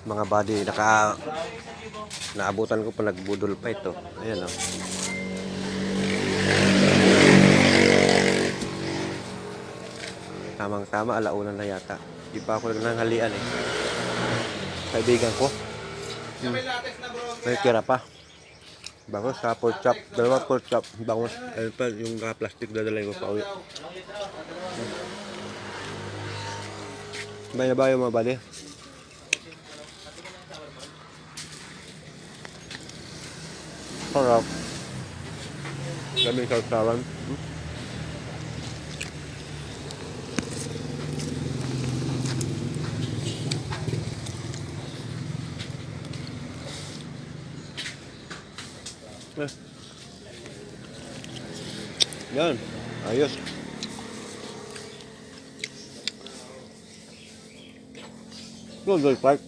Mga buddy, naabutan ko pa, nagbudol pa ito. Ayan o. Tamang-tama, alauna na yata. Di pa ako nanghalian eh. Kaibigan ko. May tira pa. Bangos sa pork chop. Dalawa pork chop. Bangos. Ayun pa, yung plastic dadalay ko pa uwi. Baya-baya mga buddy. Sarap. Daming sausawan. Yan. Ayos. Good, Park.